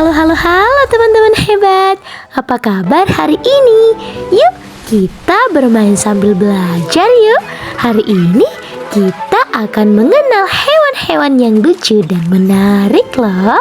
Halo teman-teman hebat. Apa kabar hari ini? Yuk kita bermain sambil belajar yuk. Hari ini kita akan mengenal hewan-hewan yang lucu dan menarik loh.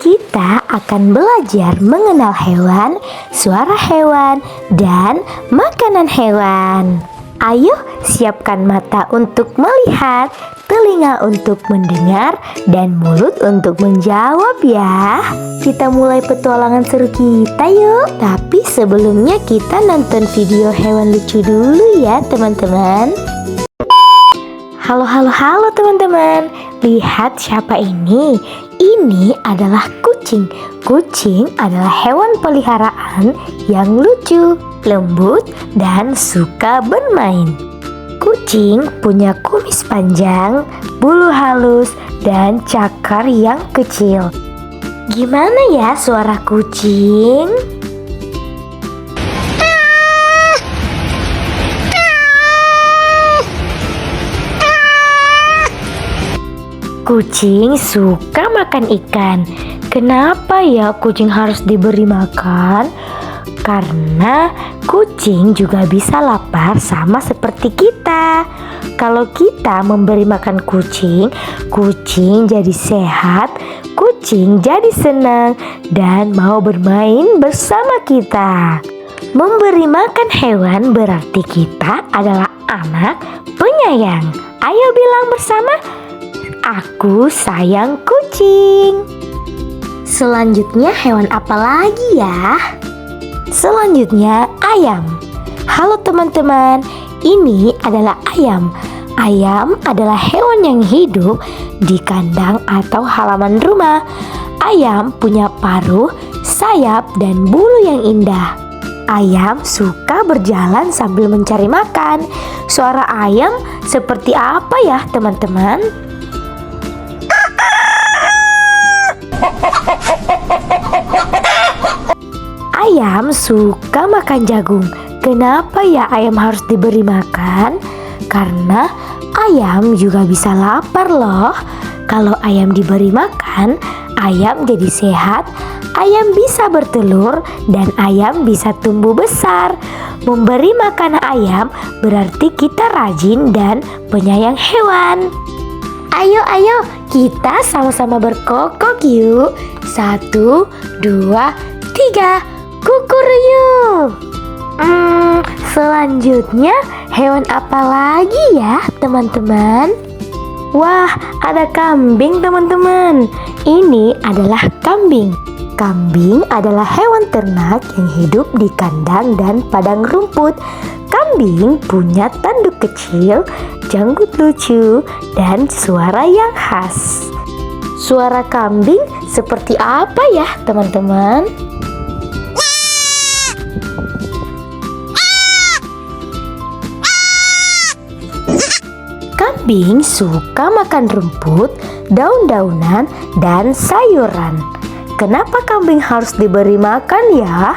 Kita akan belajar mengenal hewan, suara hewan, dan makanan hewan. Ayo siapkan mata untuk melihat, telinga untuk mendengar, dan mulut untuk menjawab ya. Kita mulai petualangan seru kita yuk. Tapi sebelumnya kita nonton video hewan lucu dulu ya teman-teman. Halo teman-teman. Lihat siapa ini. Ini adalah kucing. Kucing adalah hewan peliharaan yang lucu, lembut, dan suka bermain. Kucing punya kumis panjang, bulu halus, dan cakar yang kecil. Gimana ya suara kucing? Kucing suka makan ikan. Kenapa ya kucing harus diberi makan? Karena kucing juga bisa lapar sama seperti kita. Kalau kita memberi makan kucing, kucing jadi sehat, kucing jadi senang dan mau bermain bersama kita. Memberi makan hewan berarti kita adalah anak penyayang. Ayo bilang bersama, aku sayang kucing. Selanjutnya hewan apa lagi ya? Selanjutnya ayam. Halo teman-teman, ini adalah ayam. Ayam adalah hewan yang hidup di kandang atau halaman rumah. Ayam punya paruh, sayap, dan bulu yang indah. Ayam suka berjalan sambil mencari makan. Suara ayam seperti apa ya teman-teman? Ayam suka makan jagung. Kenapa ya ayam harus diberi makan? Karena ayam juga bisa lapar loh. Kalau ayam diberi makan, ayam jadi sehat, ayam bisa bertelur, dan ayam bisa tumbuh besar. Memberi makan ayam berarti kita rajin dan penyayang hewan. Ayo kita sama-sama berkokok yuk. 1, 2, 3. Kukuruyuh. Selanjutnya hewan apa lagi ya teman-teman? Wah, ada kambing teman-teman. Ini adalah kambing. Kambing adalah hewan ternak yang hidup di kandang dan padang rumput. Kambing punya tanduk kecil, janggut lucu, dan suara yang khas. Suara kambing seperti apa ya teman-teman? Kambing suka makan rumput, daun-daunan, dan sayuran. Kenapa kambing harus diberi makan ya?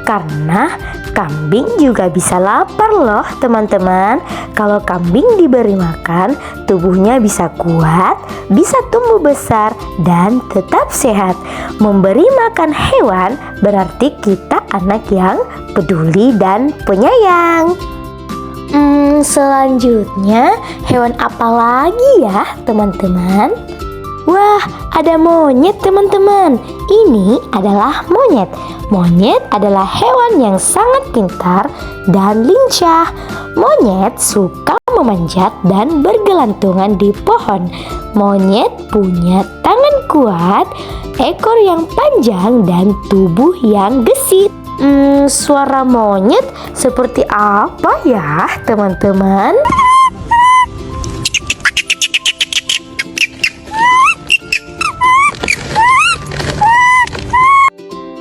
Karena kambing juga bisa lapar loh teman-teman. Kalau kambing diberi makan, tubuhnya bisa kuat, bisa tumbuh besar, dan tetap sehat. Memberi makan hewan berarti kita anak yang peduli dan penyayang. Selanjutnya hewan apa lagi ya teman-teman? Wah, ada monyet teman-teman. Ini adalah monyet. Monyet adalah hewan yang sangat pintar dan lincah. Monyet suka memanjat dan bergelantungan di pohon. Monyet punya tangan kuat, ekor yang panjang, dan tubuh yang gesit. Suara monyet seperti apa ya teman-teman?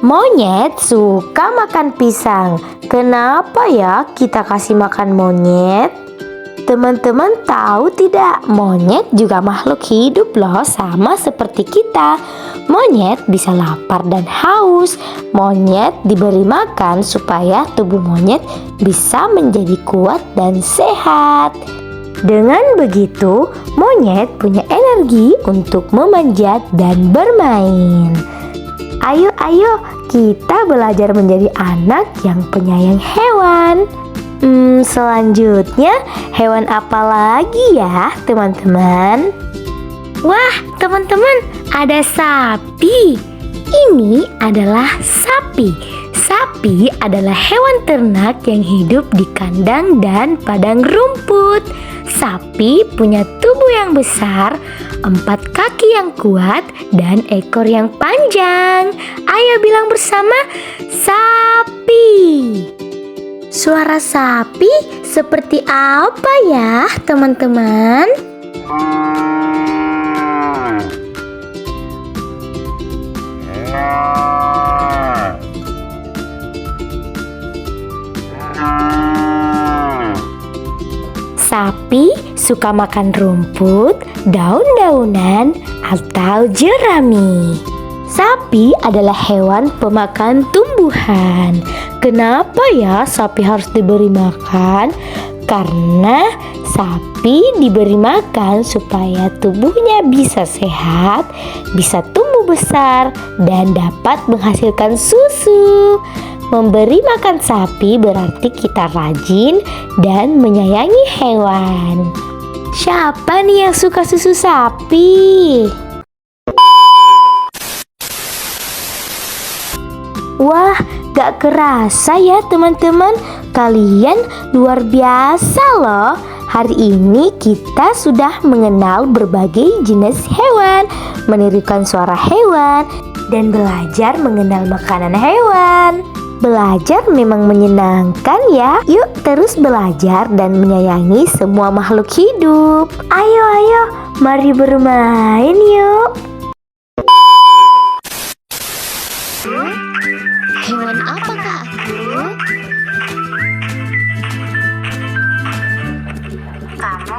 Monyet suka makan pisang. Kenapa ya kita kasih makan monyet? Teman-teman tahu tidak, monyet juga makhluk hidup loh, sama seperti kita. Monyet bisa lapar dan haus. Monyet diberi makan supaya tubuh monyet bisa menjadi kuat dan sehat. Dengan begitu, monyet punya energi untuk memanjat dan bermain. Ayo, kita belajar menjadi anak yang penyayang hewan. Selanjutnya, hewan apa lagi ya, teman-teman? Wah, teman-teman, ada sapi. Ini adalah sapi. Sapi adalah hewan ternak yang hidup di kandang dan padang rumput. Sapi punya tubuh yang besar, 4 kaki yang kuat, dan ekor yang panjang. Ayo bilang bersama, sapi. Suara sapi seperti apa ya, teman-teman? Sapi suka makan rumput, daun-daunan, atau jerami. Sapi adalah hewan pemakan tumbuhan. Kenapa ya sapi harus diberi makan? Karena sapi diberi makan supaya tubuhnya bisa sehat, bisa tumbuh besar, dan dapat menghasilkan susu. Memberi makan sapi berarti kita rajin dan menyayangi hewan. Siapa nih yang suka susu sapi? Wah, gak kerasa ya teman-teman, kalian luar biasa loh. Hari ini kita sudah mengenal berbagai jenis hewan, menirukan suara hewan, dan belajar mengenal makanan hewan. Belajar memang menyenangkan ya. Yuk terus belajar dan menyayangi semua makhluk hidup. Ayo, mari bermain yuk. Hewan apakah aku? Kamu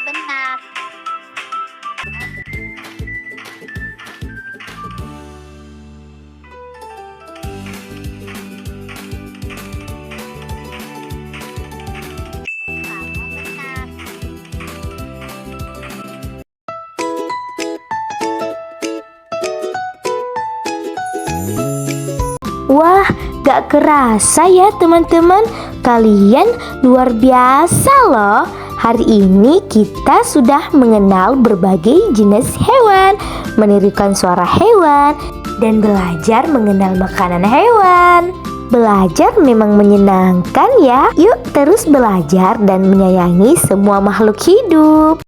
benar. Wah, gak kerasa ya teman-teman, kalian luar biasa loh. Hari ini kita sudah mengenal berbagai jenis hewan, menirukan suara hewan, dan belajar mengenal makanan hewan. Belajar memang menyenangkan ya. Yuk terus belajar dan menyayangi semua makhluk hidup.